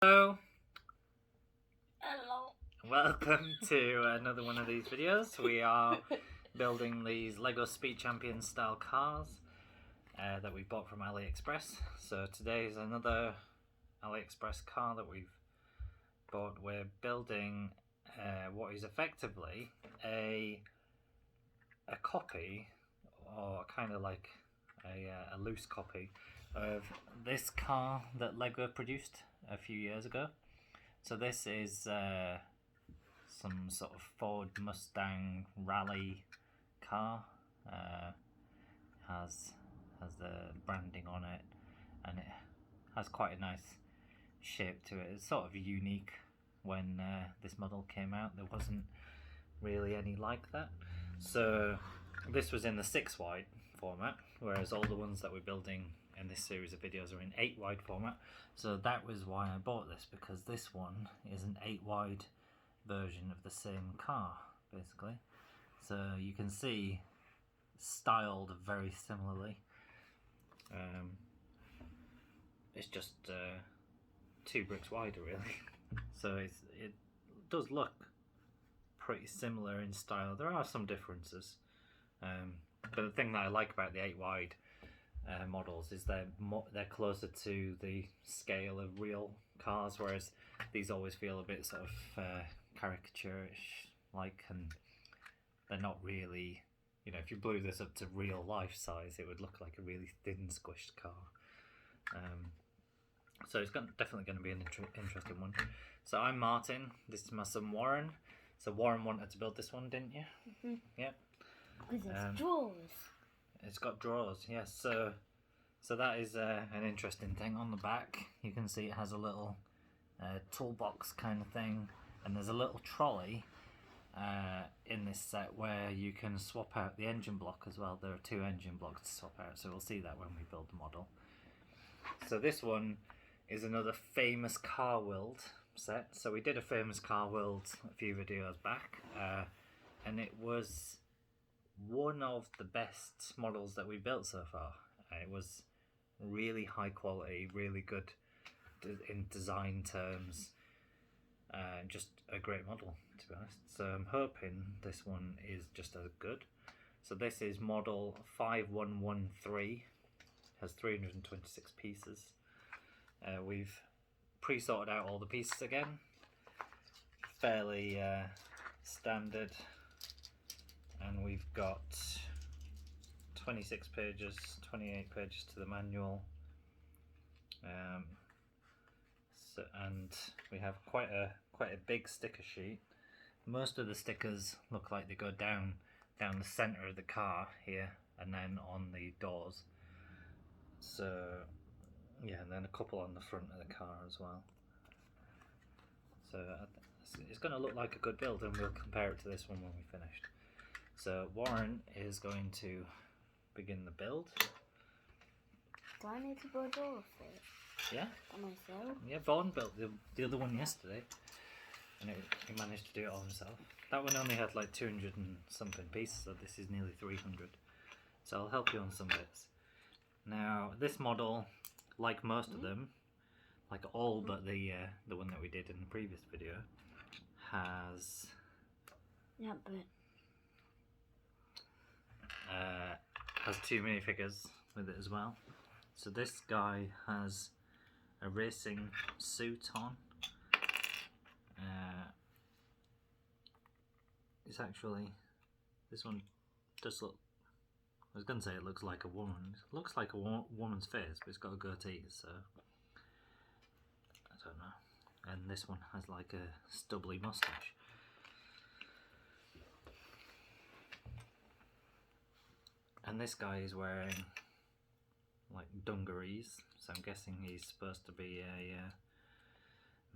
Hello. Hello. Welcome to another one of these videos. We are building these Lego Speed Champion style cars that we bought from AliExpress. So today is another AliExpress car that we've bought. We're building what is effectively a copy, or kind of like a loose copy of this car that Lego produced a few years ago. So this is some sort of Ford Mustang rally car. Has the branding on it, and it has quite a nice shape to it. It's sort of unique. When this model came out, there wasn't really any like that. So this was in the 6 wide format, whereas all the ones that we're building in this series of videos are in 8 wide format. So that was why I bought this, because this one is an 8 wide version of the same car, basically. So you can see styled very similarly. It's just 2 bricks wider, really. So it does look pretty similar in style. There are some differences, but the thing that I like about the 8 wide models is they're closer to the scale of real cars, whereas these always feel a bit sort of caricature-ish like, and they're not really, you know, if you blew this up to real life size, it would look like a really thin squished car. So it's definitely going to be an interesting one. So I'm Martin, this is my son Warren. So Warren wanted to build this one, didn't you? Mm-hmm. Yeah. With its drawers. It's got drawers, yes. So that is an interesting thing. On the back, you can see it has a little toolbox kind of thing, and there's a little trolley in this set where you can swap out the engine block as well. There are 2 engine blocks to swap out, so we'll see that when we build the model. So this one is another famous car world set. So we did a famous car world a few videos back, and it was one of the best models that we built so far. It was really high quality, really good in design terms, just a great model, to be honest. So I'm hoping this one is just as good. So this is model 5113, has 326 pieces. We've pre-sorted out all the pieces again, fairly standard, and we've got 26 pages, 28 pages to the manual, and we have quite a big sticker sheet. Most of the stickers look like they go down the center of the car here, and then on the doors. So yeah, and then a couple on the front of the car as well. So it's going to look like a good build, and we'll compare it to this one when we finished. So Warren is going to begin the build. Do I need to build all of it? Yeah. By myself? Yeah, Vaughan built the other one yesterday, and he managed to do it all himself. That one only had like 200 and something pieces, so this is nearly 300. So I'll help you on some bits. Now this model, like most of them, like all but the one that we did in the previous video, has has 2 minifigures with it as well. So this guy has a racing suit on. It's actually, this one does look, I was going to say it looks like a woman. It looks like a woman's face, but it's got a goatee, so I don't know. And this one has like a stubbly mustache. And this guy is wearing like dungarees, so I'm guessing he's supposed to be a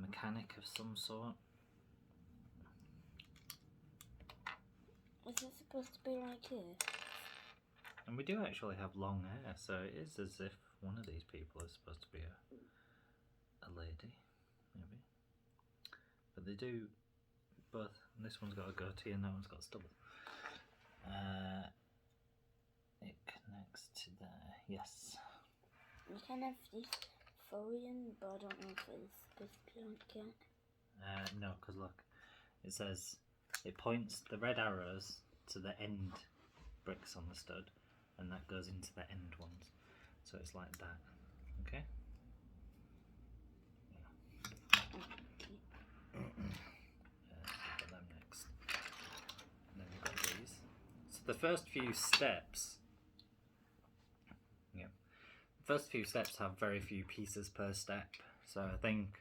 mechanic of some sort. Is it supposed to be like this? And we do actually have long hair, so it is as if one of these people is supposed to be a lady, maybe. But they do both. This one's got a goatee and that one's got stubble. It connects to there, yes. You can have these folion, but I don't know if it's supposed to be like it. No, because look, it says it points the red arrows to the end bricks on the stud, and that goes into the end ones. So it's like that. Okay. Put them next. And then we've got these. So the first few steps. Yeah. The first few steps have very few pieces per step. So I think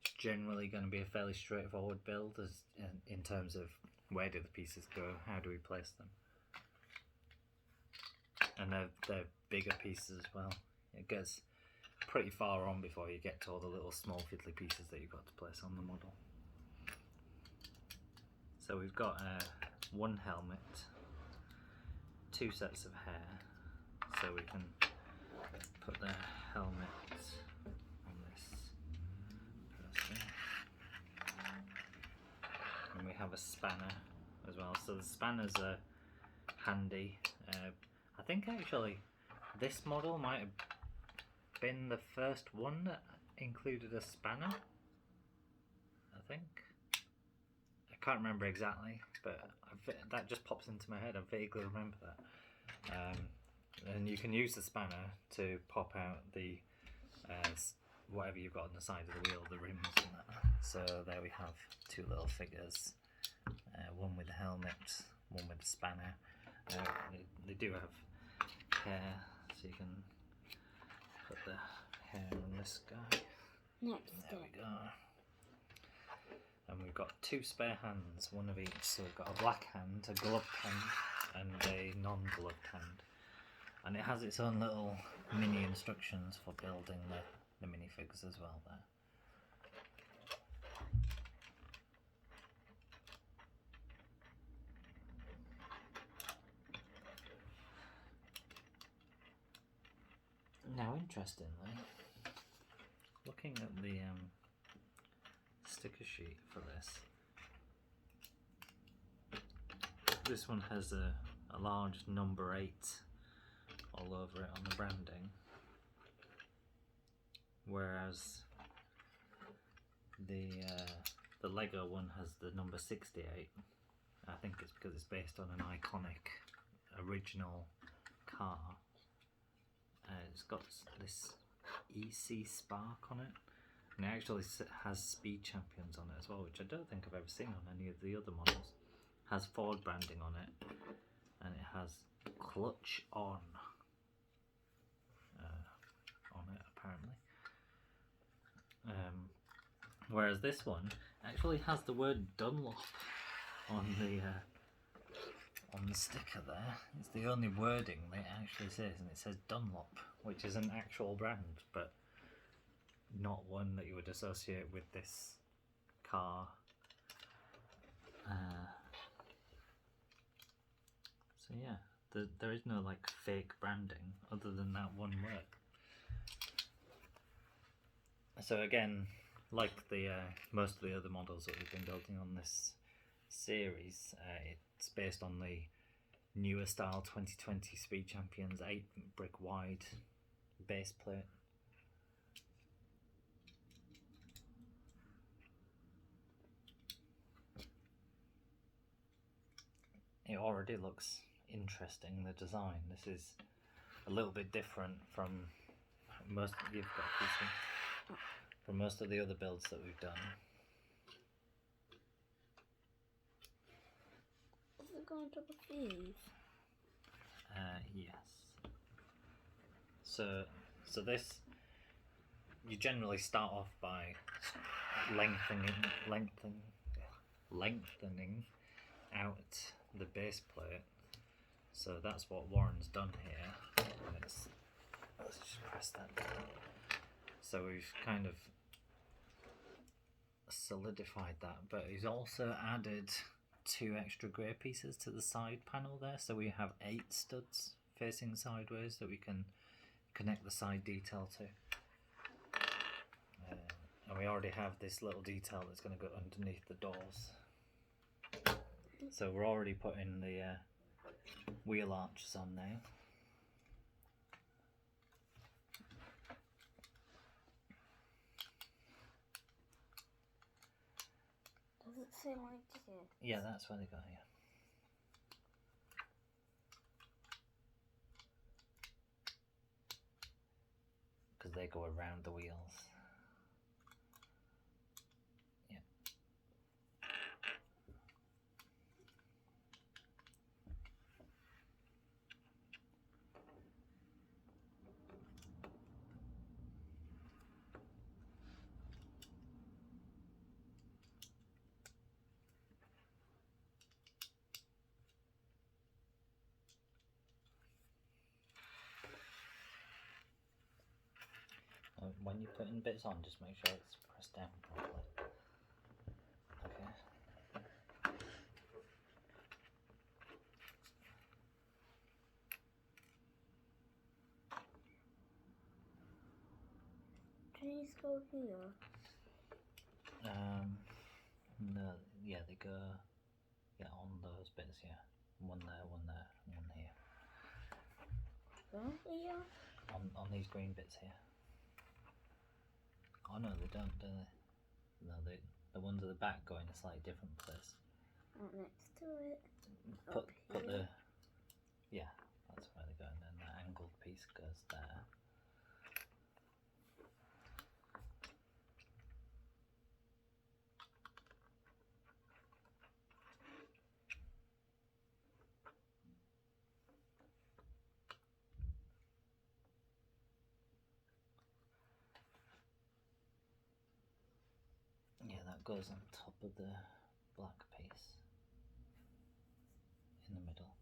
it's generally going to be a fairly straightforward build as in terms of where do the pieces go, how do we place them. And they're bigger pieces as well. It gets pretty far on before you get to all the little small fiddly pieces that you've got to place on the model. So we've got one helmet, two sets of hair, so we can put the helmet on this person. And we have a spanner as well, so the spanners are handy. I think actually this model might have been the first one that included a spanner, I think. I can't remember exactly, but that just pops into my head. I vaguely remember that. And you can use the spanner to pop out the whatever you've got on the side of the wheel, the rims and that. So there we have two little figures, one with a helmet, one with a spanner. They do have hair, so you can put the hair on this guy. Next There we go. And we've got two spare hands, one of each. So we've got a black hand, a gloved hand, and a non-gloved hand. And it has its own little mini instructions for building the minifigs as well there. Now, interestingly, looking at the sticker sheet for this one has a large number 8 all over it on the branding, whereas the Lego one has the number 68. I think it's because it's based on an iconic original car. It's got this EC Spark on it, and it actually has Speed Champions on it as well, which I don't think I've ever seen on any of the other models. It has Ford branding on it, and it has Clutch on it apparently. Whereas this one actually has the word Dunlop on the sticker there. It's the only wording that it actually says, and it says Dunlop, which is an actual brand, but not one that you would associate with this car. So yeah, there is no like fake branding other than that one word. So again, like the most of the other models that we've been building on this series, it's based on the newer style 2020 Speed Champions 8 brick wide base plate. It already looks interesting, the design. This is a little bit different from most from most of the other builds that we've done. Does it go on top of these? Yes. So this, you generally start off by lengthening out the base plate. So that's what Warren's done here. Let's just press that down. So we've kind of solidified that, but he's also added 2 extra grey pieces to the side panel there, so we have 8 studs facing sideways that we can connect the side detail to. And we already have this little detail that's going to go underneath the doors. So we're already putting the wheel arches on now. it say like this? Yeah, that's where they go, yeah. Because they go around the wheels. Yeah. When you're putting bits on, just make sure it's pressed down properly. Okay. Trees go here. No, yeah, they go, on those bits, yeah. One there, and one here. Where here? On these green bits here. Oh no, they don't, do they? No, the ones at the back go in a slightly different place. Right next to it. Put the, yeah, that's where they go, and then that angled piece goes there. Yeah, that goes on top of the black piece in the middle.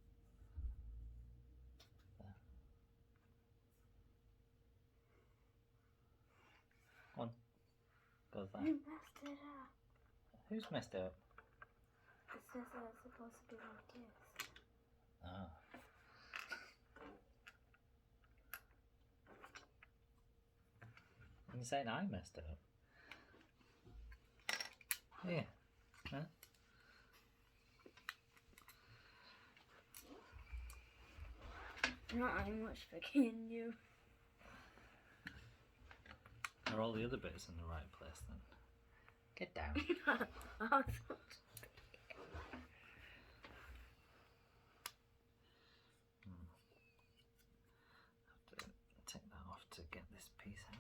There. On. Goes there. You messed it up. Who's messed it up? It says that it's supposed to be like this. Oh. You're saying I messed it up? Yeah. Huh? Not I'm much bigger than you. Are all the other bits in the right place then? Get down. Have to take that off to get this piece out.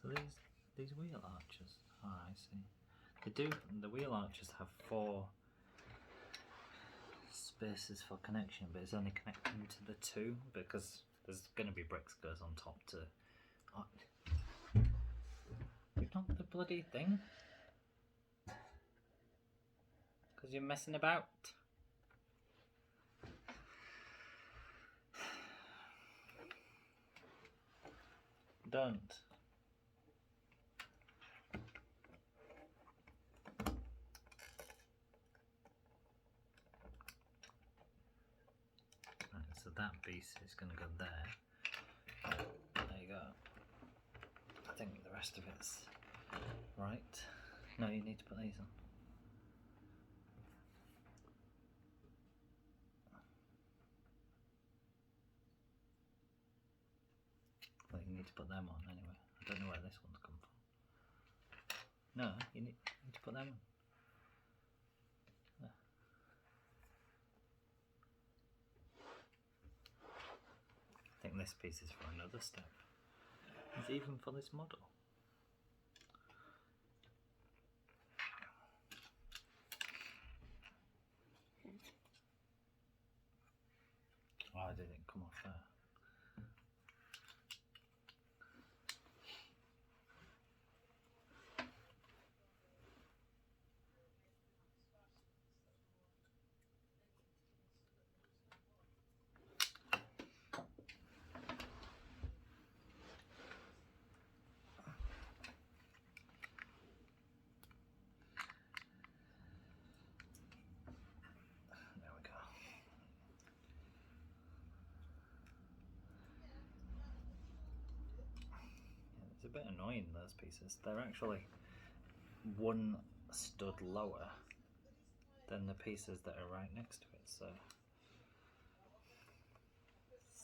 So these wheel arches. Oh, I see. They do. The wheel arches have 4 spaces for connection, but it's only connecting to the 2 because there's going to be bricks goes on top to. Oh. You've not the bloody thing. Because you're messing about. Don't. Right, so that piece is going to go there. There you go. I think the rest of it's right. No, you need to put these on. Well, you need to put them on anyway. I don't know where this one's come from. No, you need to put them on. There. I think this piece is for another step. It's even for this model. Why did it come off there? There we go. Yeah, it's a bit annoying, those pieces. They're actually one stud lower than the pieces that are right next to it, so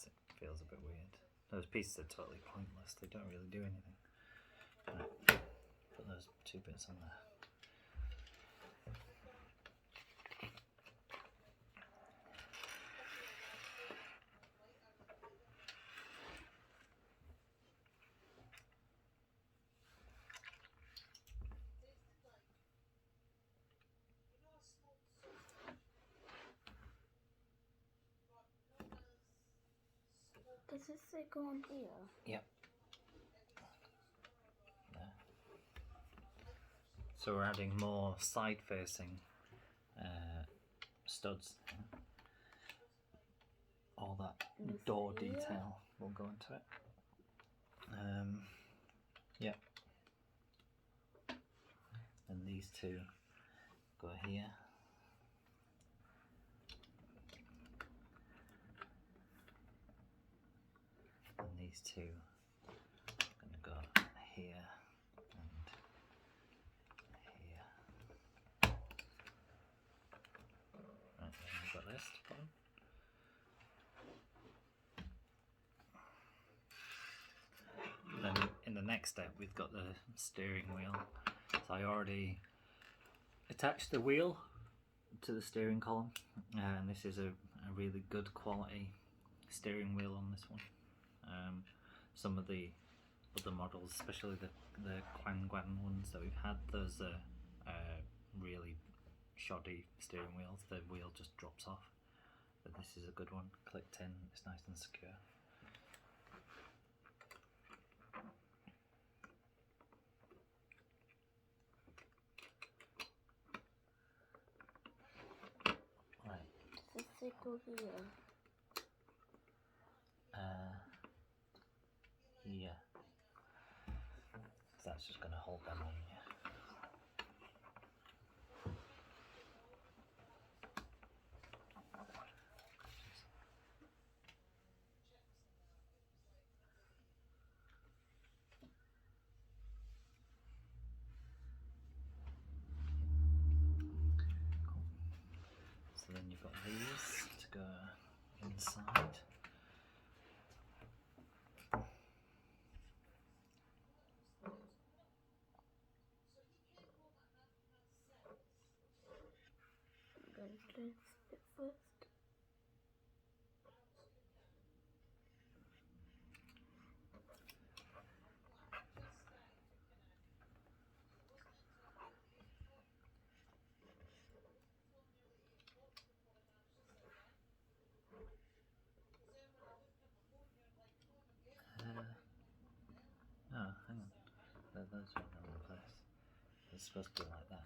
it feels a bit weird. Those pieces are totally pointless, they don't really do anything. Right, put those two bits on there. Does this say go on here? Yep. There. So we're adding more side-facing studs. All that door detail will go into it. Yep. And these two go here. And these two are going to go here and here. Right, then we've got this to put on. Then in the next step we've got the steering wheel. So I already attached the wheel to the steering column, and this is a really good quality steering wheel on this one. Some of the other models, especially the Quangguan ones that we've had, those are really shoddy steering wheels. The wheel just drops off, but this is a good one. Clicked in, it's nice and secure. Right. Does this say go here? Yeah. That's just going to hold them on, yeah. Cool. So then you've got these to go inside. I'm going to do this bit first. Oh, hang on. Those are in the wrong place. It's supposed to be like that.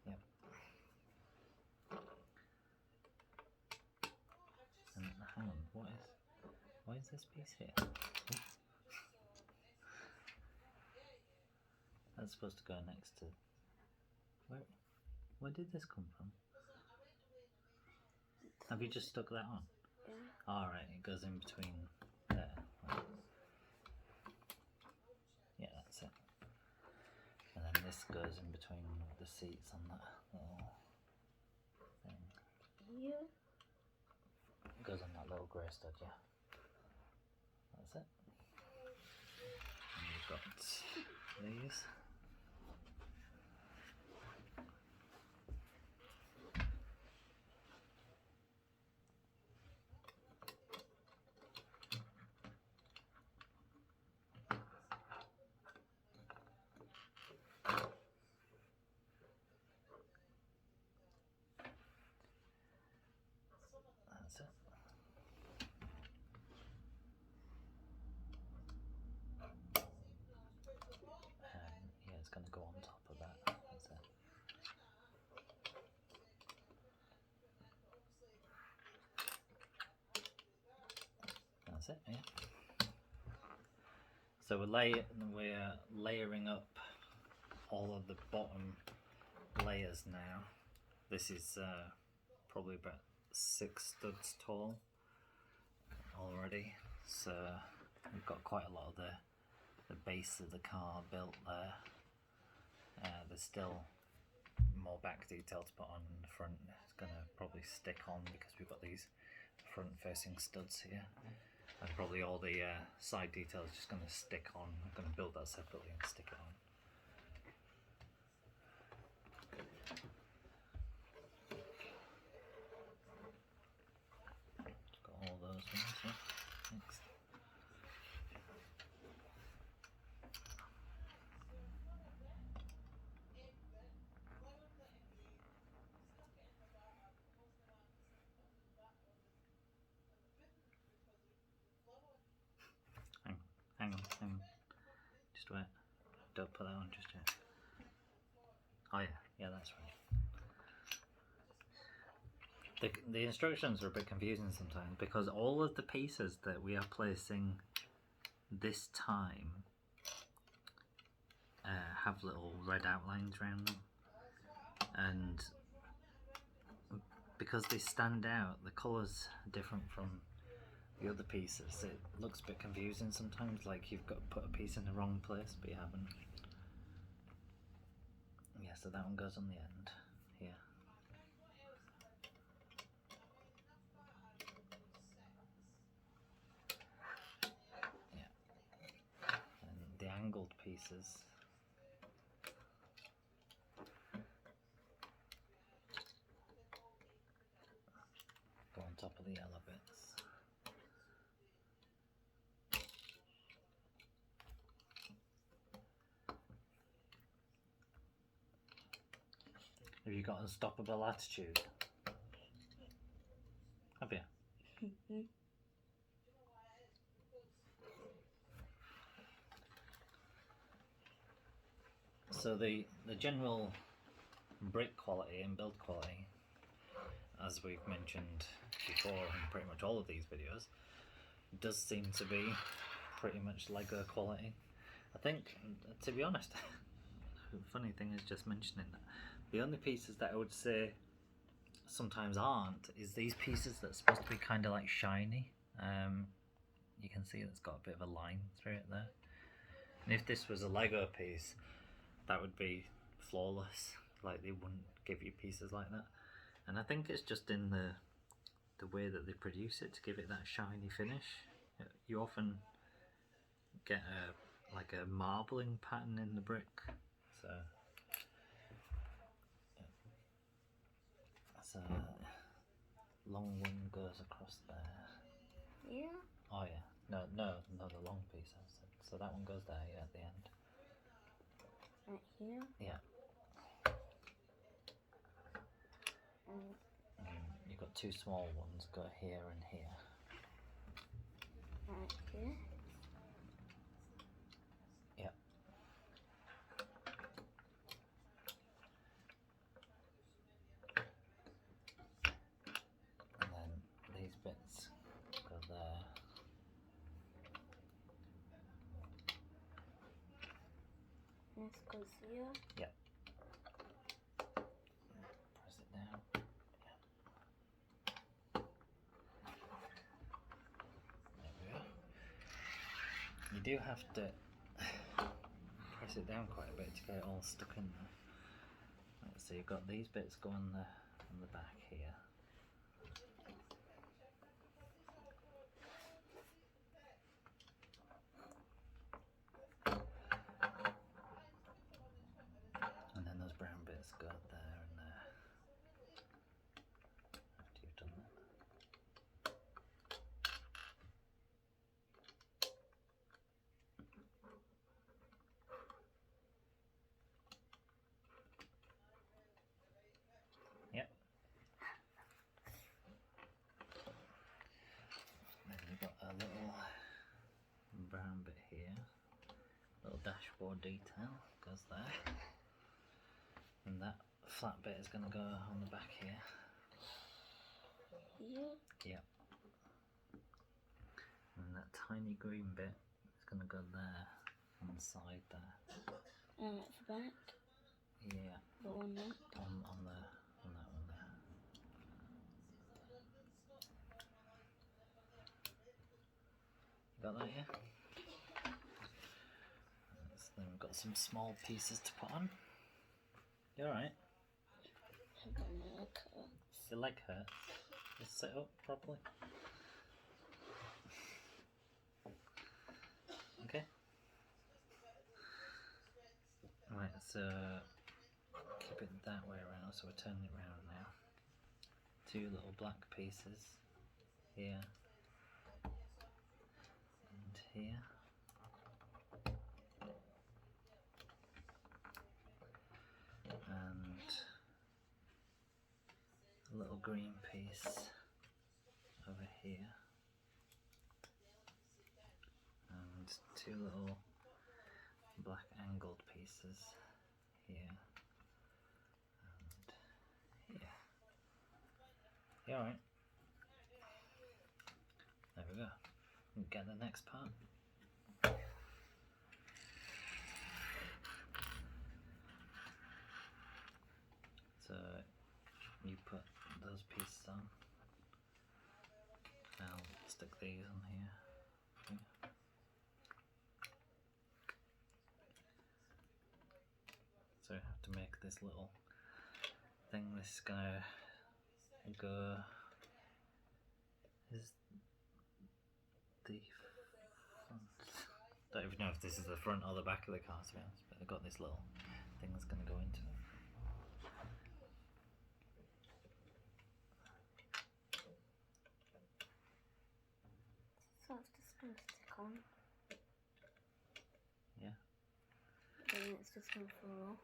Yep. And hang on, why is this piece here? Oops. That's supposed to go next to... Where did this come from? Have you just stuck that on? Yeah. Alright, it goes in between there. Yeah, that's it. And then this goes in between the seats on that little thing. Here. It goes on that little grey stud, yeah. That's it. And you've got these. That's it. And yeah, it's going to go on top of that. That's it. That's it, yeah. So we're layering up all of the bottom layers now. This is probably about 6 studs tall already, so we've got quite a lot of the base of the car built there. There's still more back detail to put on the front. It's going to probably stick on because we've got these front facing studs here, and probably all the side detail is just going to stick on. I'm going to build that separately and stick it on. Got all those ones, yeah. Next. Hang on. Just wait. Don't put that on just yet. Oh yeah, that's right. The instructions are a bit confusing sometimes because all of the pieces that we are placing this time have little red outlines around them, and because they stand out, the colours are different from the other pieces. It looks a bit confusing sometimes, like you've got to put a piece in the wrong place, but you haven't. Yeah, so that one goes on the end here. Yeah, and the angled pieces go on top of the yellow bits. Have you got unstoppable attitude? Have you? Mm-hmm. So the general brick quality and build quality, as we've mentioned before in pretty much all of these videos, does seem to be pretty much Lego quality. I think, to be honest, the funny thing is just mentioning that the only pieces that I would say sometimes aren't is these pieces that's supposed to be kind of like shiny. You can see it's got a bit of a line through it there. And if this was a Lego piece, that would be flawless. Like, they wouldn't give you pieces like that. And I think it's just in the way that they produce it to give it that shiny finish. You often get like a marbling pattern in the brick. So long one goes across there. Yeah. Oh yeah. No, the long piece. I said. So that one goes there, yeah, at the end. Right here. Yeah. And You've got two small ones, go here and here. right here. Yep. And then these bits go there. This goes here. Yep. Press it down. Yep. There we go. You do have to press it down quite a bit to get it all stuck in there. Right, so you've got these bits go on the back here. And then those brown bits go there and there. After you've done that. Yep. Then you've got a little brown bit here. Little dashboard detail goes there. And that flat bit is going to go on the back here. Here. Yep. And that tiny green bit is going to go there on the side there. And at the back. Yeah. The one there. On that one there. Got that, yeah? So then we've got some small pieces to put on. You alright? My leg hurts. Your leg hurts. Just sit up properly. Okay. Right, so keep it that way around, so we're turning it around now. Two little black pieces here and here. And a little green piece over here. And two little black angled pieces here and here. You alright? There we go. We'll get the next part. So you put those pieces on. I'll stick these on here. So I have to make this little thing. This is gonna go. Is the front? Don't even know if this is the front or the back of the car, to be honest. But I've got this little thing that's gonna go into it. So it's just going to stick on. Yeah. Then it's just going to fall off.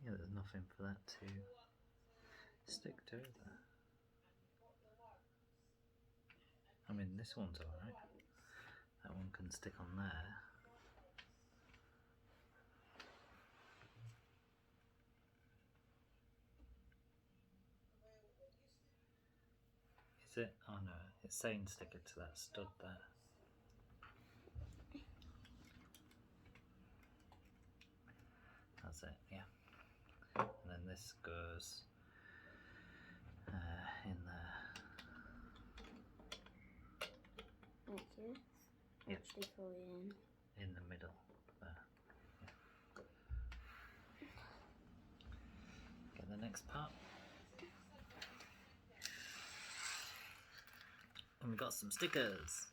Yeah, there's nothing for that to stick to, is there? I mean, this one's alright. That one can stick on there. Is it? Oh no, it's saying stick it to that stud there. That's it, yeah. And then this goes in there. Like this. Yep. Actually fully In the middle there. Yeah. Get the next part. And we got some stickers.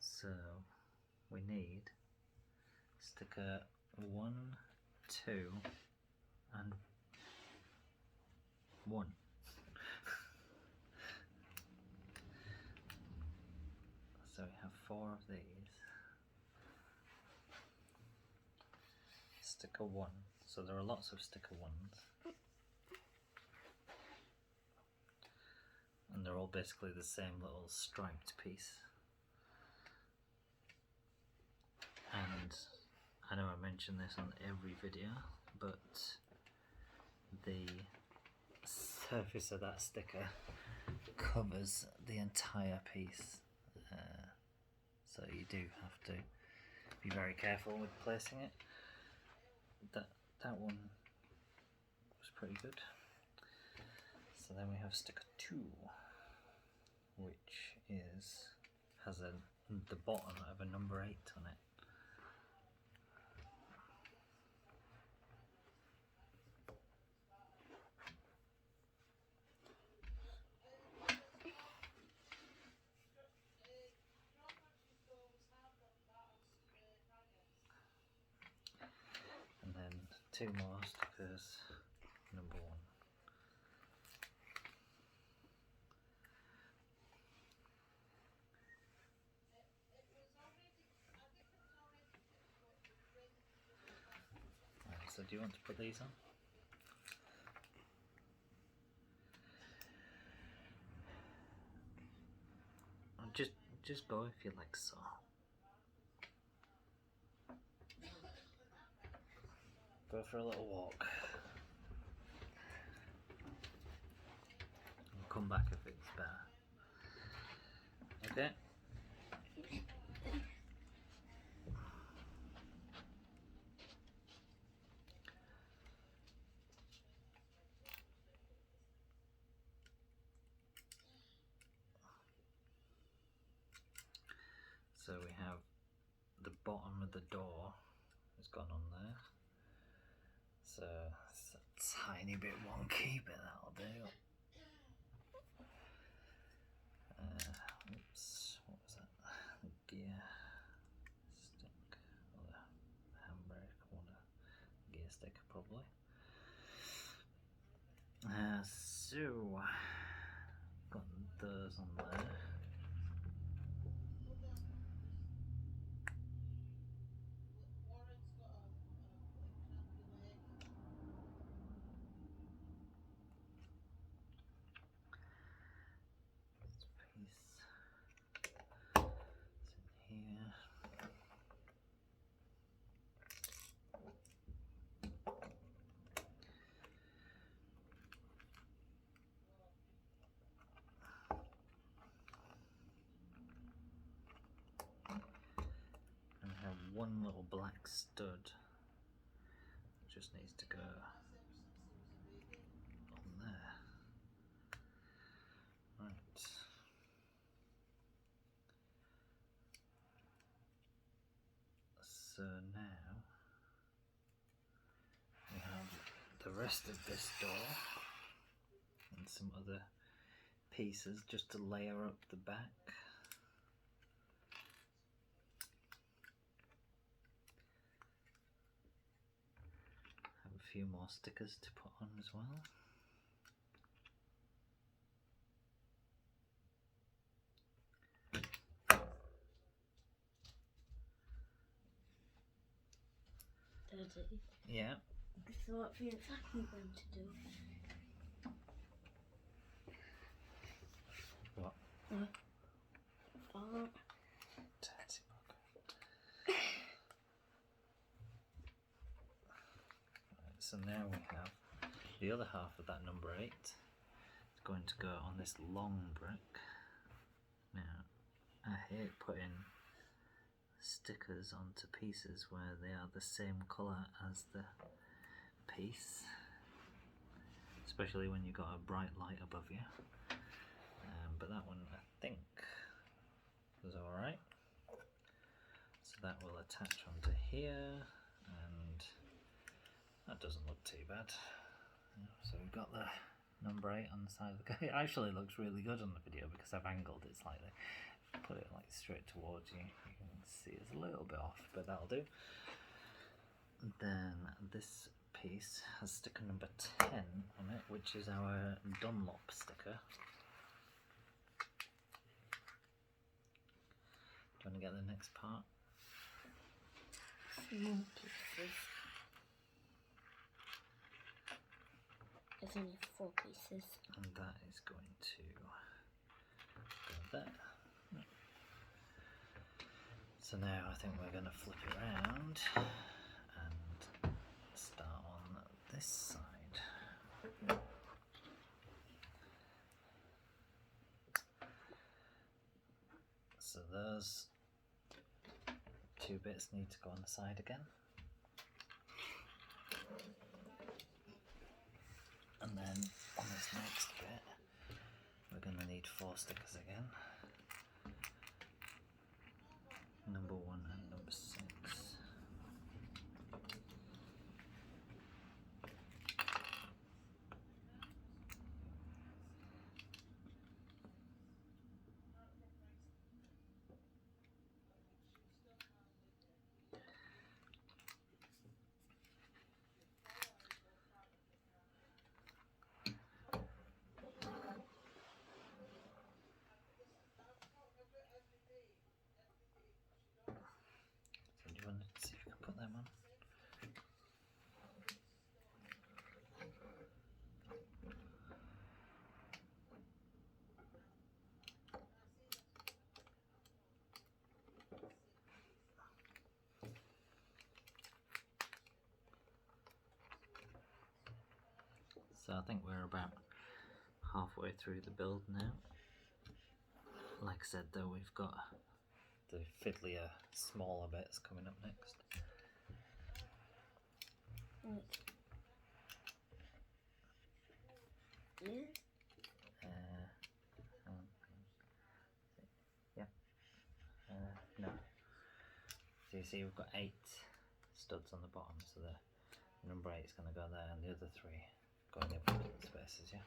So we need sticker 1, 2, and 1. So we have 4 of these. Sticker 1. So there are lots of sticker 1s. And they're all basically the same little striped piece. And I know I mention this on every video, but the surface of that sticker covers the entire piece. So you do have to be very careful with placing it. That one was pretty good. So then we have sticker 2, which has the bottom of a number 8 on it. And then 2 more stickers, number 1. So do you want to put these on? Or just go if you like so. Go for a little walk. And come back if it's better. Okay? So we have the bottom of the door has gone on there. So it's a tiny bit wonky, but that'll do. Oops, what was that? The gear stick, or the handbrake, or the gear stick probably. So got those on there. This piece is in here. And I have one little black stud that just needs to go on there. Right. So now we have the rest of this door and some other pieces just to layer up the back. Have a few more stickers to put on as well. Daddy. Yeah. So what are you exactly going to do? What? Oh. Dirty bugger. Right, so now we have the other half of that number 8. It's going to go on this long brick. Now, I hate putting stickers onto pieces where they are the same colour as the piece, especially when you've got a bright light above you. But that one I think was alright. So that will attach onto here, and that doesn't look too bad. So we've got the number 8 on the side of the car. It actually looks really good on the video because I've angled it slightly. Put it like straight towards you. You can see it's a little bit off, but that'll do. Then this piece has sticker number 10 on it, which is our Dunlop sticker. Do you want to get the next part? Small pieces. There's only 4 pieces. And that is going to go there. So now I think we're going to flip it around and start on this side. So those 2 bits need to go on the side again. And then on this next bit, we're going to need 4 stickers again. Number 1 and number 6. So do you want to see if you can put them on? So I think we're about halfway through the build now. Like I said though, we've got the fiddlier, smaller bits coming up next. Right. Yeah. Yeah. No. you see we've got 8 studs on the bottom, so the number 8 is going to go there, and the other 3 go in the opposite spaces, yeah?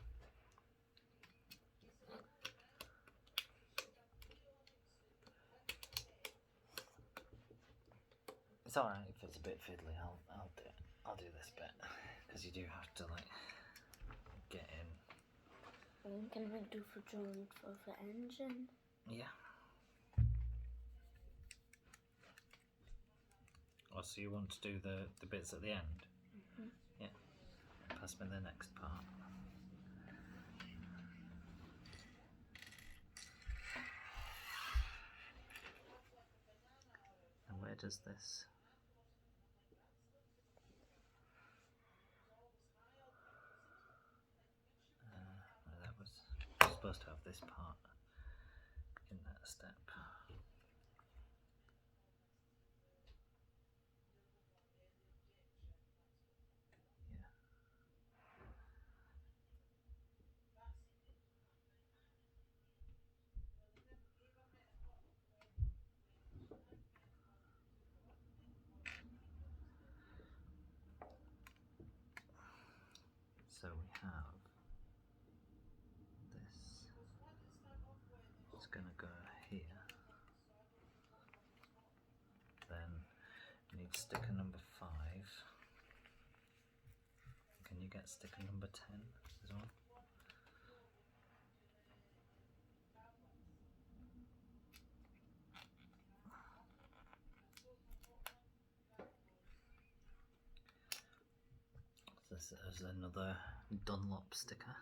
It's alright if it's a bit fiddly, I'll do this bit, because you do have to like get in. What can we do for drawing for the engine? Yeah. Oh, so you want to do the bits at the end? Mm-hmm. Yeah. Pass me the next part. And where does this? Well, that was supposed to have this part in that step. Yeah. So we have this. It's going to go here. Then you need sticker number 5. Can you get sticker number 10 as well? This is another Dunlop sticker.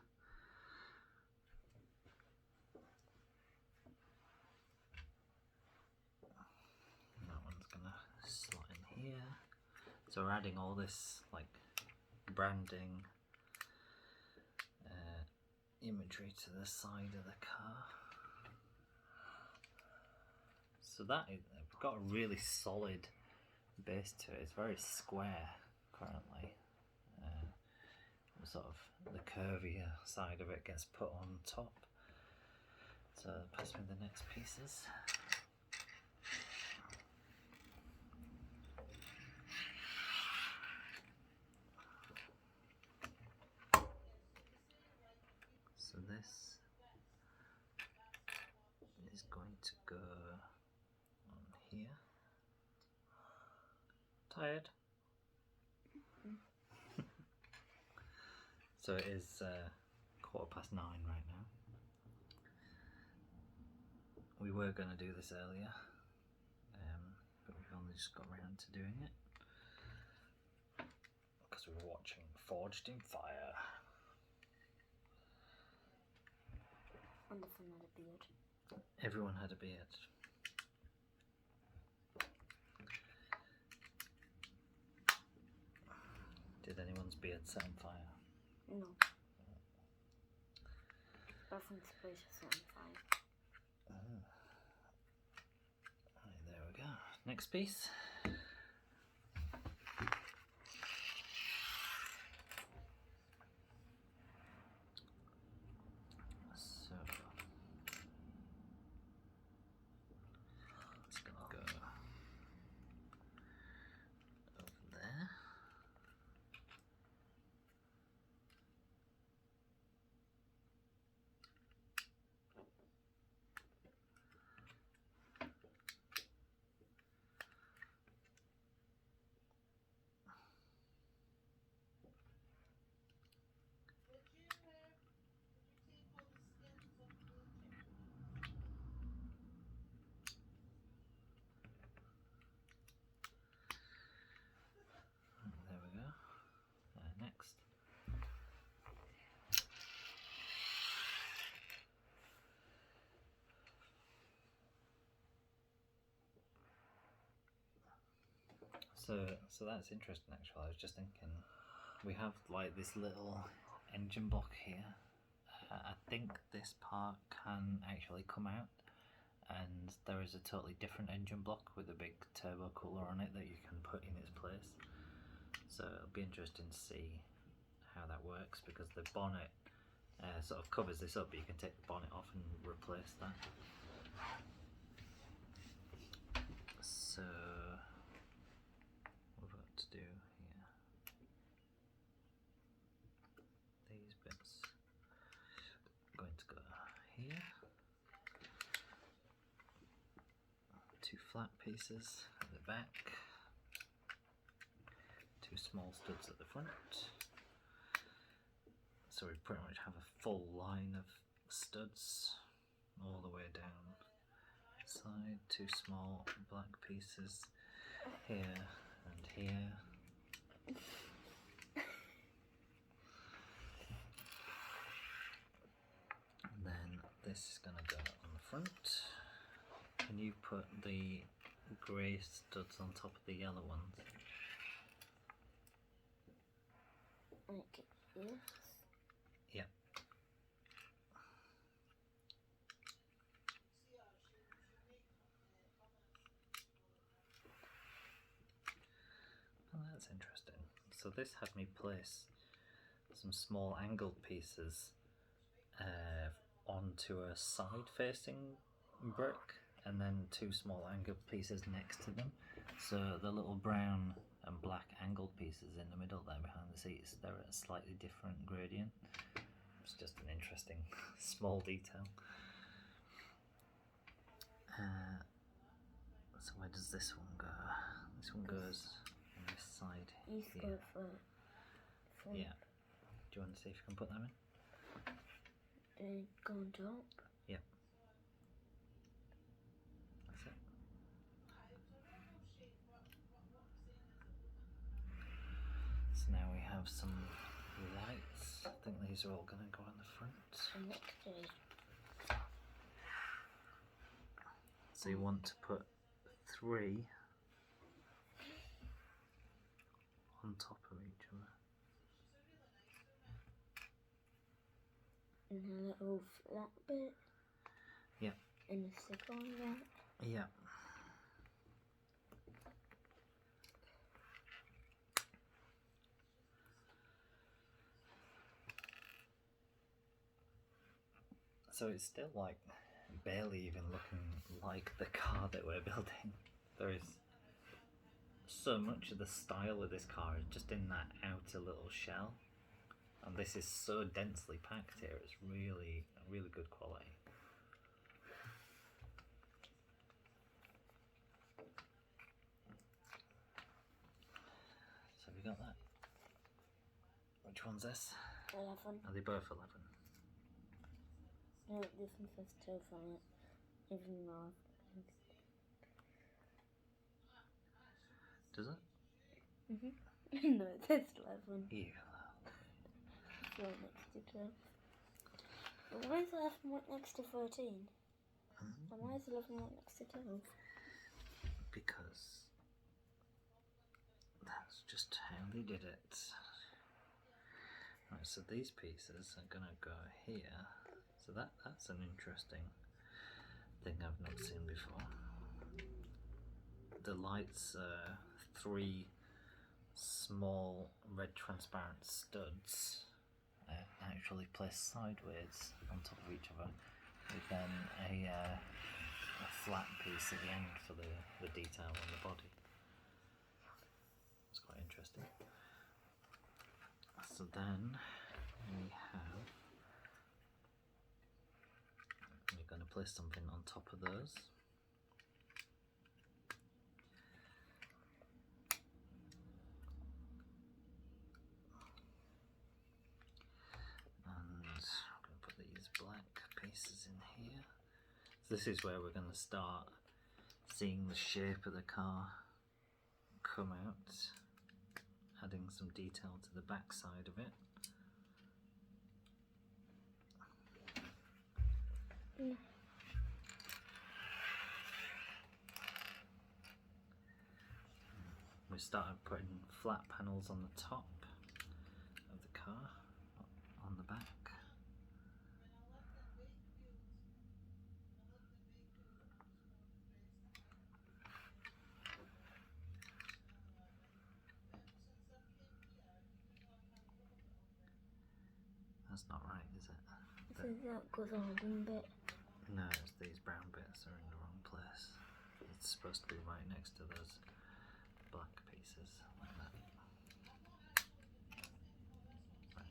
And that one's gonna slot in here. So we're adding all this like branding imagery to the side of the car. So that is, we've got a really solid base to it. It's very square currently. Sort of the curvier side of it gets put on top. So pass me the next pieces. So this is going to go on here. Tired? So it is 9:15 right now. We were going to do this earlier, but we've only just got around to doing it because we were watching Forged in Fire. Wonderful, not a beard. Everyone had a beard. Did anyone's beard set on fire? No. Reference place is on fire. Right, there we go. Next piece. So it's gonna go over there. There we go. Next. So that's interesting actually. I was just thinking, we have like this little engine block here. I think this part can actually come out, and there is a totally different engine block with a big turbo cooler on it that you can put in its place. So it'll be interesting to see how that works, because the bonnet sort of covers this up, but you can take the bonnet off and replace that. So flat pieces at the back, 2 small studs at the front. So we pretty much have a full line of studs all the way down side, 2 small black pieces here and here. And then this is going to go on the front. Can you put the grey studs on top of the yellow ones? Like this? Yep. Oh, that's interesting. So this had me place some small angled pieces onto a side facing brick, and then 2 small angled pieces next to them. So the little brown and black angled pieces in the middle there behind the seats, they're at a slightly different gradient. It's just an interesting small detail. So where does this one go? This one goes on this side here. Yeah. Do you want to see if you can put them in? Go on top. Yep. That's it. So now we have some lights. I think these are all going to go on the front. So you want to put 3 on top of each other. And a little flat bit. Yep. And a sticker on that. Yep. So it's still like barely even looking like the car that we're building. There is so much of the style of this car is just in that outer little shell, and this is so densely packed here. It's really good quality. So we got that. Which one's this? 11. Are they both 11? No, this one says 12 on it. Even more. Does it? No, it says 11. Yeah. It's right next to 12. But why is 11 right next to 13? And why is 11 right next to 12? Because that's just how they did it. Right, so these pieces are gonna go here. So that's an interesting thing I've not seen before. The lights are 3 small red transparent studs actually placed sideways on top of each other, with then a flat piece at the end for the detail on the body. It's quite interesting. So then we're going to place something on top of those. And I'm going to put these black pieces in here. So this is where we're going to start seeing the shape of the car come out, adding some detail to the back side of it. We started putting flat panels on the top of the car, on the back. That's not right, is it? So that goes on one bit. No, it's these brown bits are in the wrong place. It's supposed to be right next to those black pieces, like that. Right.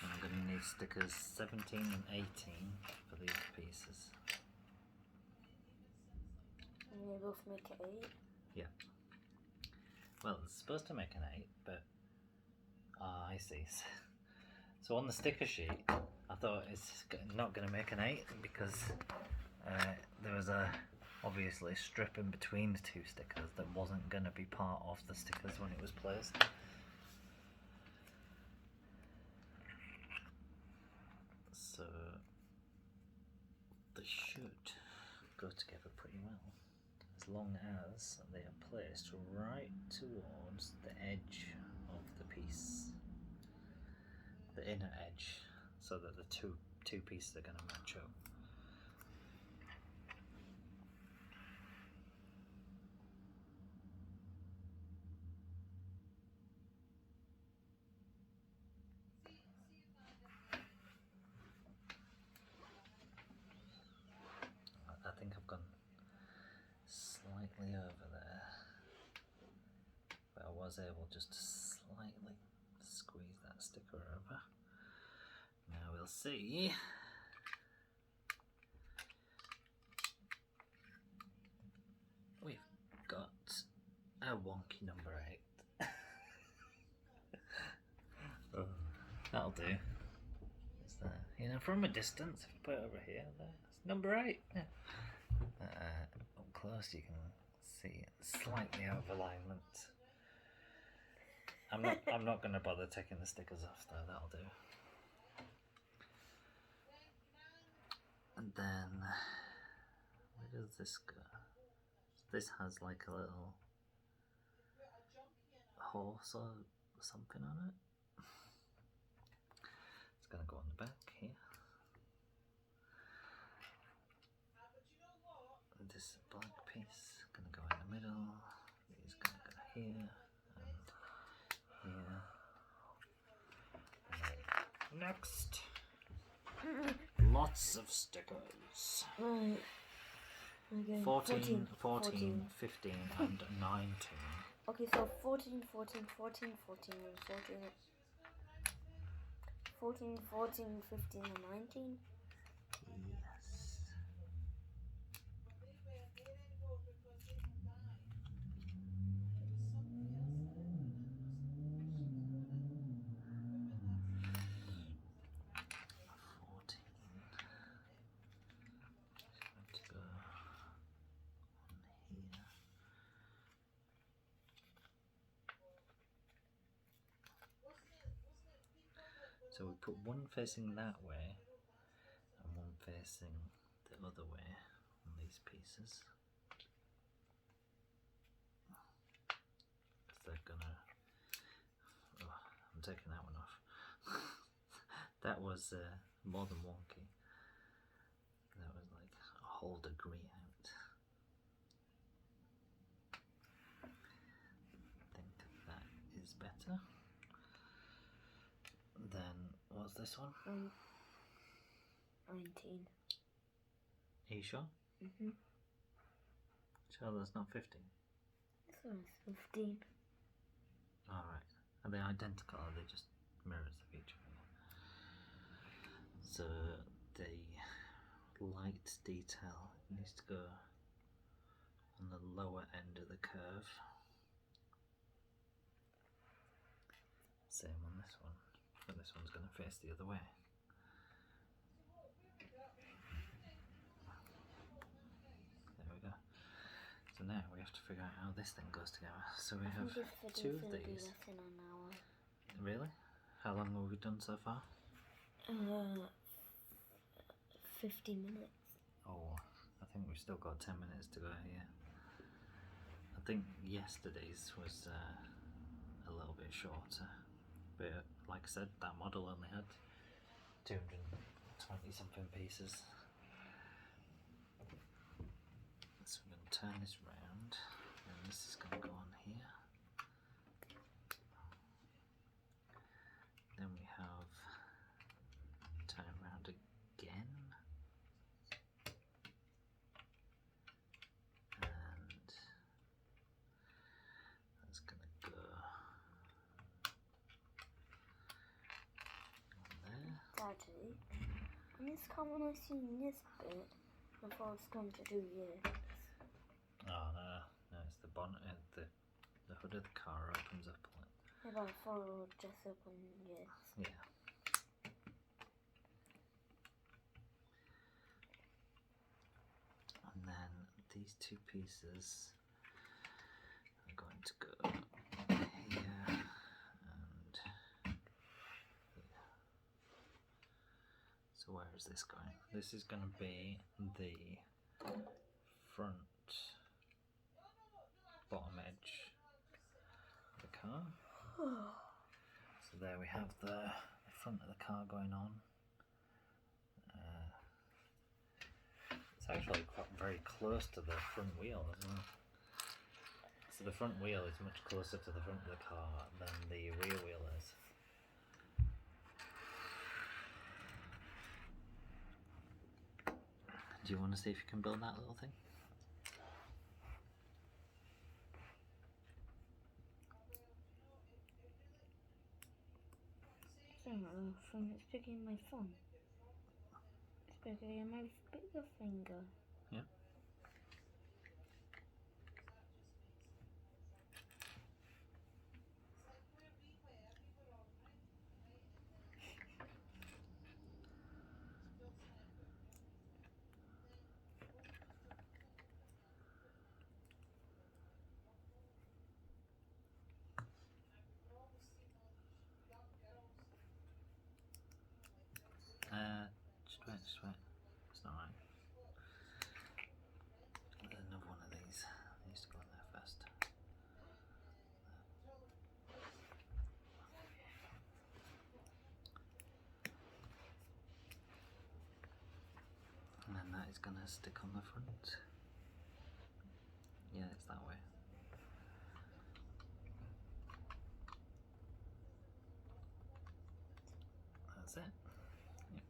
And I'm going to need stickers 17 and 18 for these pieces. they both make it 8? Yeah. Well, it's supposed to make an 8, but... Ah, I see. So on the sticker sheet, I thought it's not going to make an 8 because there was obviously strip in between the two stickers that wasn't going to be part of the stickers when it was placed. So they should go together pretty well, as long as they are placed right towards the edge of the piece, the inner edge, so that the two pieces are going to match up. I think I've gone slightly over there, but I was able just to slightly squeeze that sticker over. Now we'll see. We've got a wonky number 8. Oh, that'll do. It's there. You know, from a distance, if I put it over here, there, it's number 8. Yeah. Up close you can see it slightly out of alignment. I'm not going to bother taking the stickers off though, that'll do. And then, where does this go? This has like a little horse or something on it. It's going to go on the back here. And this black piece going to go in the middle. These going to go here and here. And then next, lots of stickers. Right. Okay. 14, 15 and 19. Okay, so 14, 14, 14, 14, and 14. 14, 14, 15, and 19. Yes. So we put one facing that way and one facing the other way on these pieces. They're gonna... Oh, I'm taking that one off. That was more than wonky. That was like a whole degree out. I think that is better. Then, what's this one? 19. Are you sure? Mm-hmm. Sure that's not 15? This one's 15. Alright. Are they identical or are they just mirrors of each other? So, the light detail needs to go on the lower end of the curve. Same on this one. But this one's going to face the other way. There we go. So now we have to figure out how this thing goes together. So we have two of these. In an hour. Really? How long have we done so far? 50 minutes. Oh, I think we've still got 10 minutes to go here. I think yesterday's was a little bit shorter. But like I said, that model only had 220 something pieces. So we're going to turn this round, and this is going to go on here. Then we have turn around again. And that's going to go Daddy, when it's come when I seen this bit, I thought I was going to do this. Oh no, it's the bonnet. The hood of the car opens up. Yeah, but follow just open, yes. Yeah. And then these two pieces are going to go here and here. So where is this going? This is going to be the front bottom edge of the car. So there we have the front of the car going on. It's actually quite very close to the front wheel as well. So the front wheel is much closer to the front of the car than the rear wheel is. Do you want to see if you can build that little thing? It's picking my thumb. It's picking my bigger finger. Yeah. Just wait. It's not right. There's another one of these. I used to go in there first. And then that is going to stick on the front. Yeah, it's that way. That's it. Yep.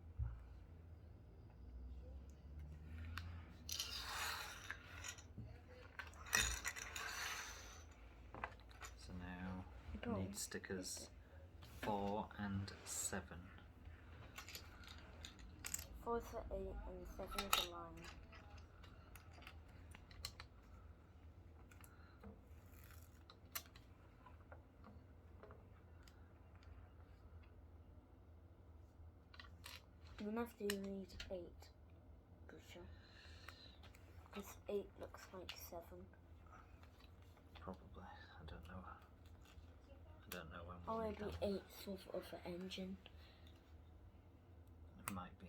So now need stickers 4 and 7. 4 is for 8 and 7 is a line. Even after you need 8, pretty sure. Because 8 looks like 7. Probably. I don't know. I don't know when Or we'll maybe need that. 8 for the engine. It might be.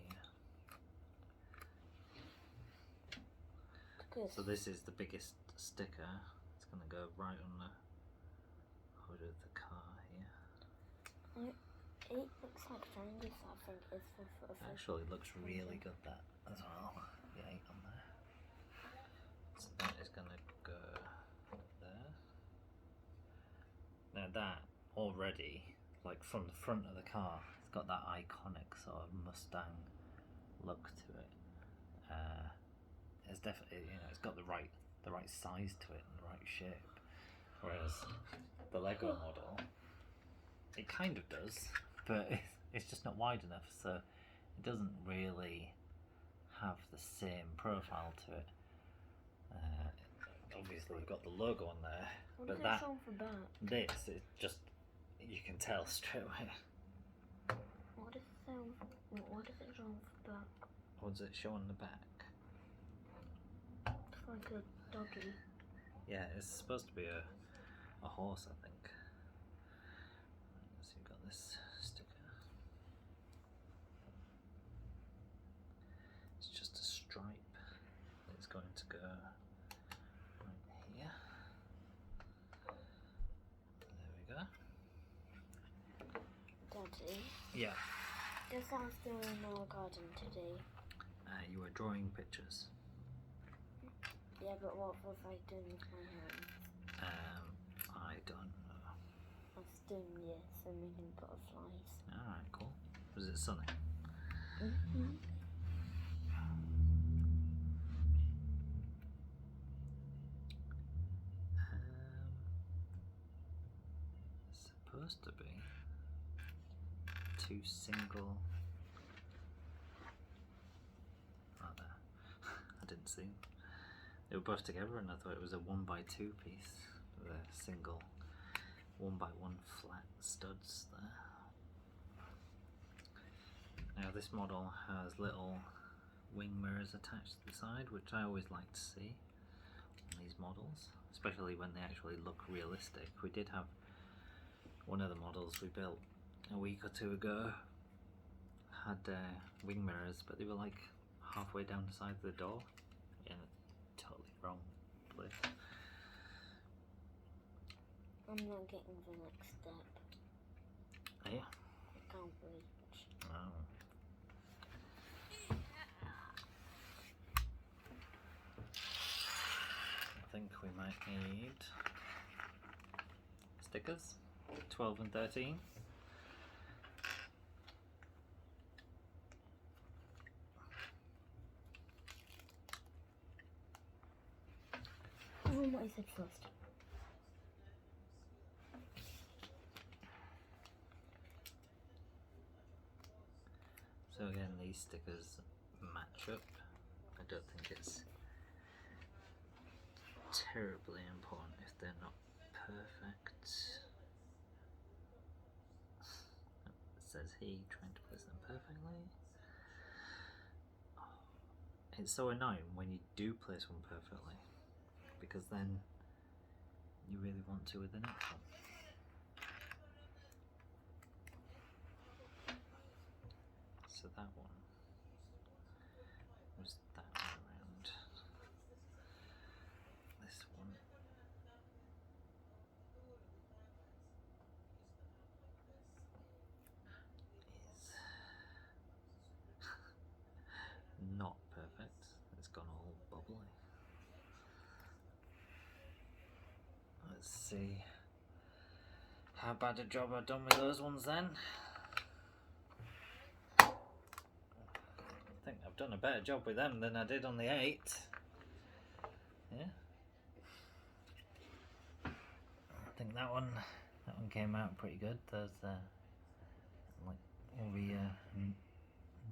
Good. So this is the biggest sticker. It's going to go right on the hood of the car here. 8 looks like triangles, I think is for Actually looks really good, that as well. The 8 on there. So that is going to go there. Now that already, like from the front of the car, it's got that iconic sort of Mustang look to it. It's definitely, it's got the right size to it and the right shape. Whereas the Lego model, it kind of does, but it's just not wide enough, so it doesn't really have the same profile to it. Obviously we've got the logo on there, what but does it show for back? this, it just, you can tell straight away. What does it show for back? What does it show on the back? It's like a doggy. Yeah, it's supposed to be a horse, I think. So you've got this sticker. It's just a stripe that's going to go right here. There we go. Daddy, Yeah. guess I was doing in our garden today. You were drawing pictures. Yeah, but what was I doing with my hands? I don't know. I was doing this and making butterflies. Alright, cool. Was it sunny? Mm-hmm. It's supposed to be 2 single. Oh, there. I didn't see them. They were both together, and I thought it was a 1x2 piece with a single 1x1 flat studs there. Now this model has little wing mirrors attached to the side, which I always like to see on these models, especially when they actually look realistic. We did have one of the models we built a week or two ago had wing mirrors, but they were like halfway down the side of the door in a totally wrong place. I'm not getting the next step. Oh, yeah. I can't reach. Oh. I think we might need stickers, 12 and 13. What I said first. So again, these stickers match up. I don't think it's terribly important if they're not perfect. It says he trying to place them perfectly. It's so annoying when you do place one perfectly, because then you really want to with the next one. So that one was that way around. This one is not perfect. It's gone all bubbly. Let's see how bad a job I've done with those ones then. I think I've done a better job with them than I did on the 8. Yeah. I think that one came out pretty good. There's like a rear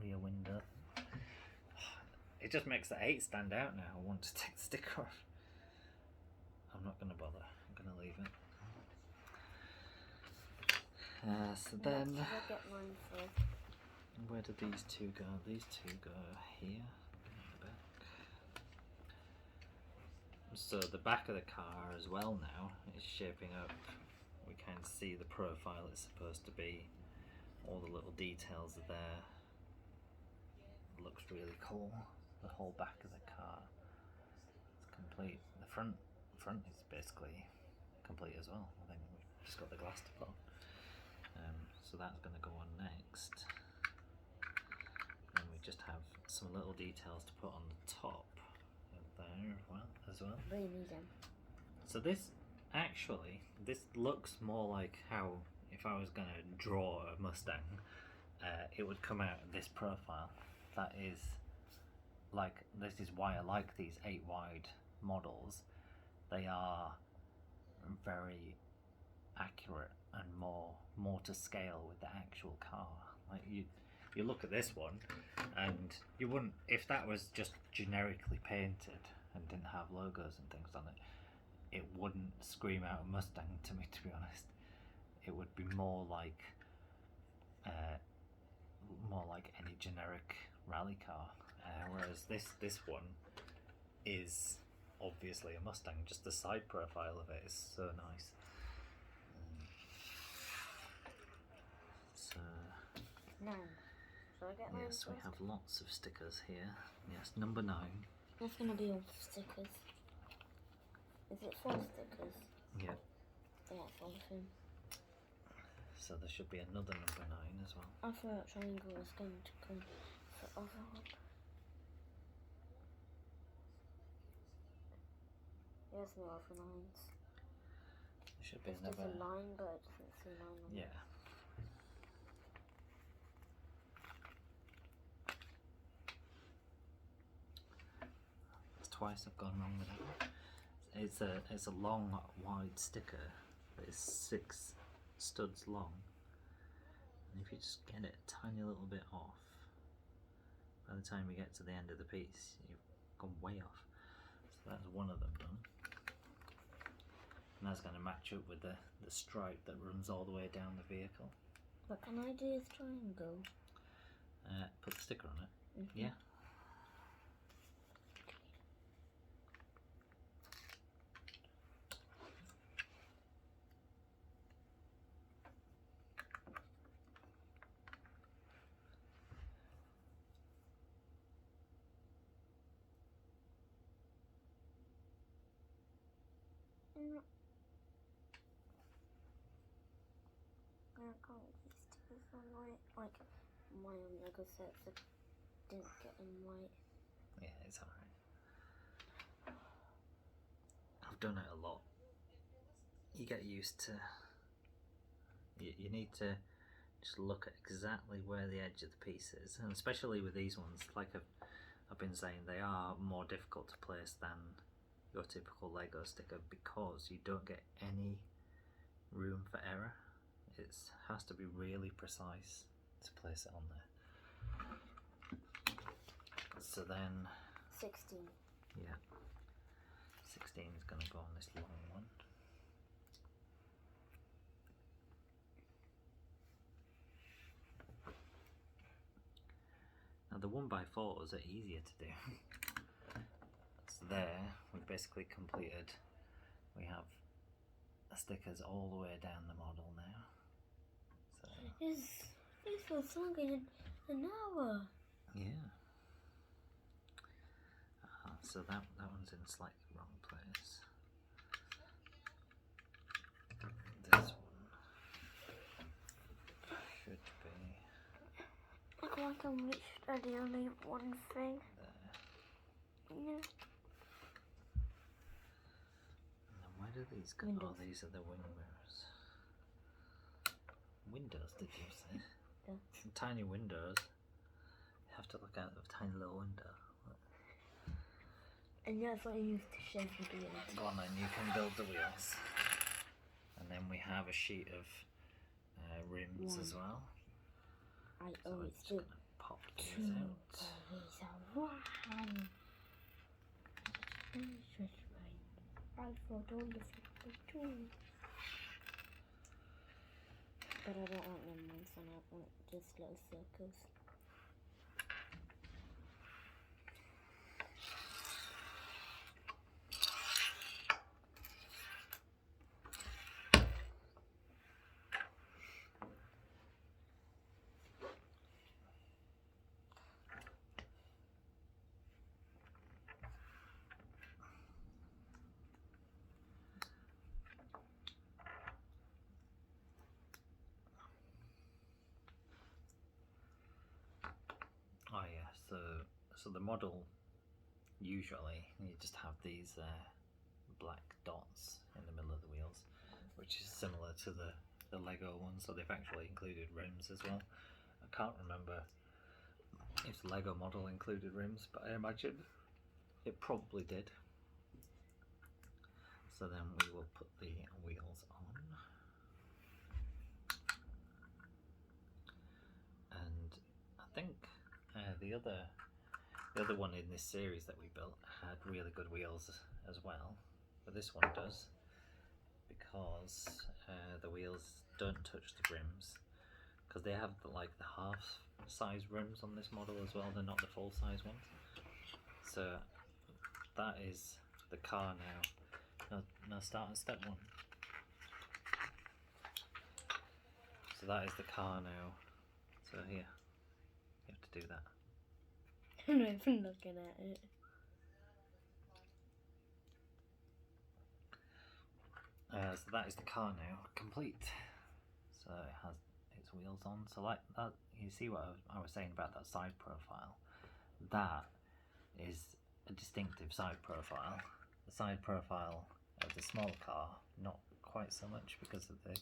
window. It just makes the 8 stand out now. I want to take the sticker off. I'm not going to bother. I'm going to leave it. So then, I'll get mine first. where do these two go? These two go here. Back. So the back of the car as well now is shaping up. We kind of see the profile it's supposed to be. All the little details are there. It looks really cool. The whole back of the car is complete. The front is basically complete as well. I think we've just got the glass to put on. So that's going to go on next. And we just have some little details to put on the top of there as well. Really them. So this looks more like how if I was going to draw a Mustang, it would come out of this profile. That is like, this is why I like these 8 wide models. They are very accurate and more to scale with the actual car. Like you look at this one and you wouldn't, if that was just generically painted and didn't have logos and things on it wouldn't scream out a Mustang to me, to be honest. It would be more like any generic rally car, whereas this one is obviously a Mustang. Just the side profile of it is so nice. So 9. Shall I get mine yes, we first? have lots of stickers here. Yes, number 9. That's gonna be all stickers. Is it 4 stickers? Yeah. Yeah, 4 of them. So there should be another number 9 as well. I thought triangle was going to come for other one. There's no other lines. There should be It's another. just a line, but it doesn't say line on it. Yeah. It's twice I've gone wrong with it. It's a long, wide sticker that is 6 studs long. And if you just get it a tiny little bit off, by the time you get to the end of the piece, you've gone way off. So So that's one of them done. And that's going to match up with the stripe that runs all the way down the vehicle. But can I do this triangle? Put the sticker on it. Mm-hmm. Yeah. No. I can't get these stickers on white. Like my own Lego sets that didn't get in white. Yeah, it's alright. I've done it a lot. You get used to... You need to just look at exactly where the edge of the piece is. And especially with these ones, like I've been saying, they are more difficult to place than your typical Lego sticker because you don't get any room for error. It has to be really precise to place it on there. So then 16. yeah, 16 is going to go on this long one. Now the 1x4s are easier to do. So there, we've basically completed, we have the stickers all the way down the model now. So This was longer than an hour. yeah. So that one's in slightly wrong place. This one should be Look like I'm literally only one thing. there. Yeah. And then where do these go? Windows. Oh, these are the wing mirrors. Windows, did you say? Yeah. Tiny windows. You have to look out of a tiny little window. And that's what I used to shape the wheels. Go on then, you can build the wheels. And then we have a sheet of rims as well. I So we're always just do. going to pop these Two out. boys are one. I thought all of it were two. But I don't want them ones on it, I want just little circles. Oh yeah, so the model, usually you just have these black dots in the middle of the wheels, which is similar to the Lego ones, so they've actually included rims as well. I can't remember if the Lego model included rims, but I imagine it probably did. So then we will put the wheels on. And I think the other one in this series that we built had really good wheels as well, but this one does, because the wheels don't touch the rims, because they have the half size rims on this model as well, they're not the full size ones. So that is the car now. Now start on step one. So that is the car now. So here, you have to do that. I'm not even looking at it. So that is the car now, complete. So it has its wheels on. So like that, you see what I was saying about that side profile. That is a distinctive side profile. The side profile of the small car, not quite so much because of the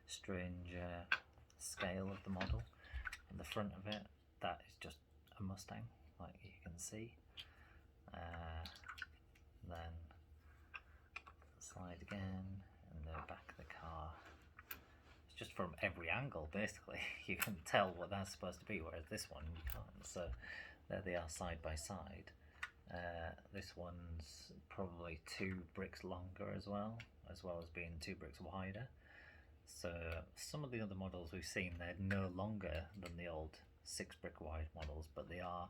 strange scale of the model. And the front of it, that is just a Mustang, like you can see. Then slide again, and the back of the car. It's just from every angle, basically. You can tell what that's supposed to be, whereas this one you can't. So there they are side by side, This one's probably 2 bricks longer as well as being 2 bricks wider. So some of the other models we've seen, they're no longer than the old 6 brick wide models, but they are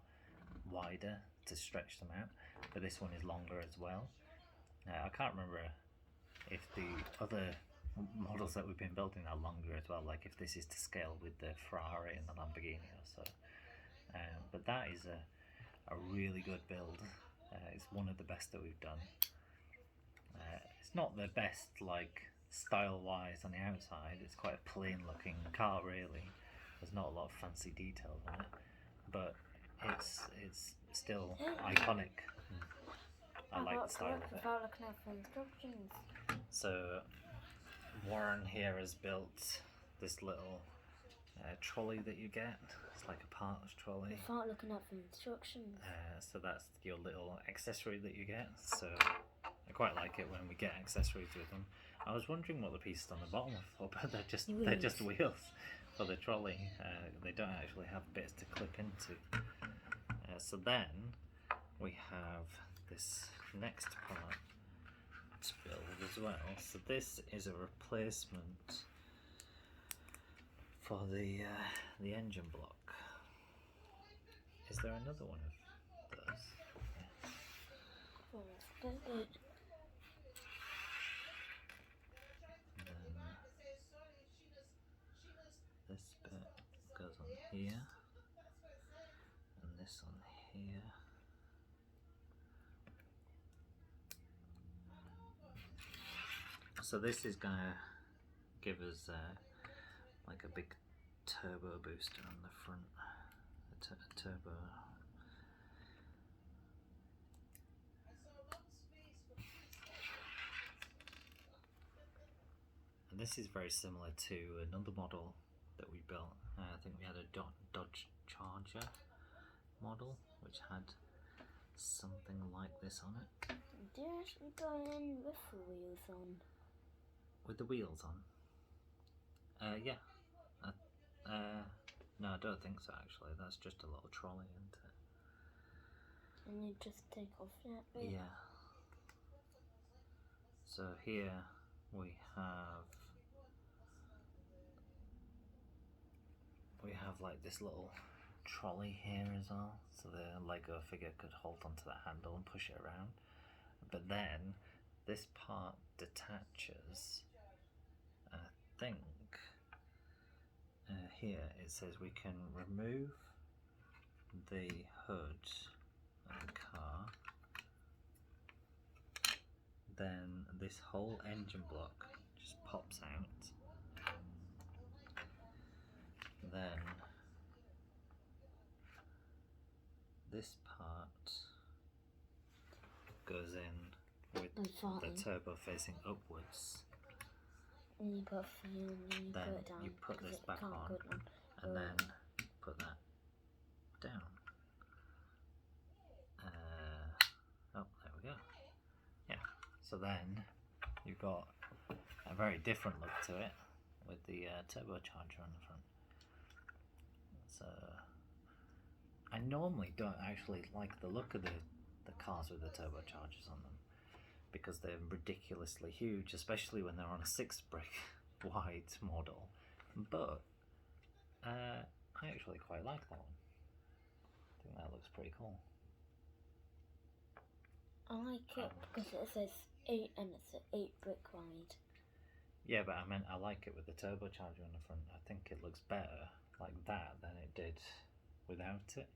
wider to stretch them out. But this one is longer as well. I can't remember if the other models that we've been building are longer as well, like if this is to scale with the Ferrari and the Lamborghini or so. But that is a really good build. It's one of the best that we've done. It's not the best like style wise on the outside, it's quite a plain looking car really. There's not a lot of fancy details on it, but it's still iconic. I like the style of it. Without looking at the instructions. So Warren here has built this little trolley that you get. It's like a parts trolley. Without looking at the instructions. So that's your little accessory that you get. So I quite like it when we get accessories with them. I was wondering what the pieces on the bottom are for, but they're just wheels for the trolley. They don't actually have bits to clip into. So then we have this next part to build as well. So this is a replacement for the engine block. Is there another one of those? Yeah. Then this bit goes on here, and this on here. So this is gonna give us like a big turbo booster on the front, a turbo. And this is very similar to another model that we built. I think we had a Dodge Charger model which had something like this on it. Do you actually go in with the wheels on? With the wheels on? Yeah. No, I don't think so actually. That's just a little trolley, isn't it? And you just take off that bit? Yeah. So here we have like this little trolley here as well, so the Lego figure could hold onto that handle and push it around. But then this part detaches. I think here it says we can remove the hood of the car, then this whole engine block just pops out, then this part goes in with the turbo facing upwards. And you put fuel and then you put it down. You put this back on and then put that down. Oh, there we go. Yeah, so then you've got a very different look to it with the turbocharger on the front. So I normally don't actually like the look of the cars with the turbochargers on them, because they're ridiculously huge, especially when they're on a 6 brick wide model. But I actually quite like that one. I think that looks pretty cool. I like it because it says 8 and it's 8 brick wide. Yeah, but I meant I like it with the turbocharger on the front. I think it looks better like that than it did without it.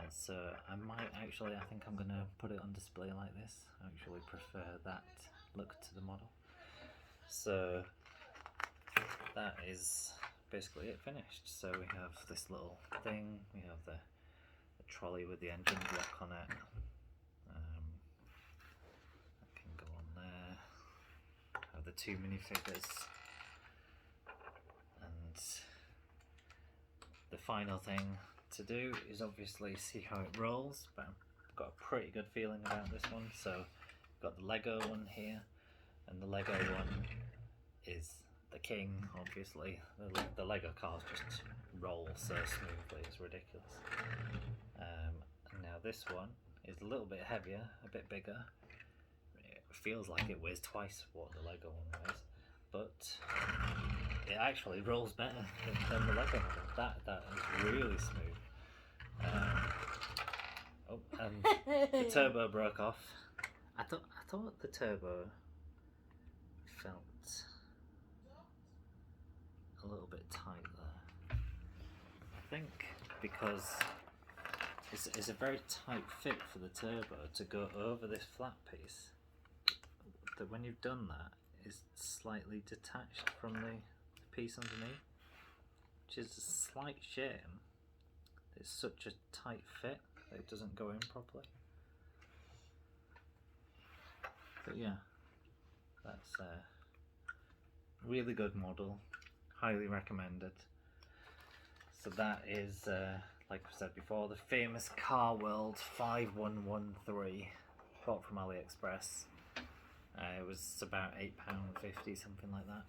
So I might actually, I think I'm going to put it on display like this. I actually prefer that look to the model. So that is basically it finished. So we have this little thing, we have the trolley with the engine block on it. That can go on there. I have the 2 minifigures. And the final thing to do is obviously see how it rolls, but I've got a pretty good feeling about this one. So I've got the Lego one here, and the Lego one is the king, obviously. The Lego cars just roll so smoothly, it's ridiculous. And now this one is a little bit heavier, a bit bigger. It feels like it weighs twice what the Lego one weighs, but it actually rolls better than the Lego model. That is really smooth. And the turbo broke off. I thought the turbo felt a little bit tight there. I think because it's a very tight fit for the turbo to go over this flat piece. That when you've done that, it's slightly detached from the piece underneath, which is a slight shame. It's such a tight fit that it doesn't go in properly. But yeah, that's a really good model, highly recommended. So that is, like I said before, the famous Car World 5113, bought from AliExpress. It was about £8.50, something like that.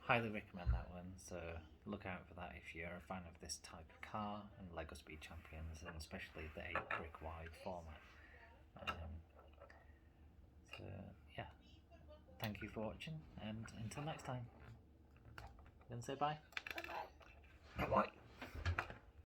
Highly recommend that one, so look out for that if you're a fan of this type of car and Lego Speed Champions, and especially the 8 brick wide format. So yeah, thank you for watching, and until next time, then say bye. Bye bye. Bye bye.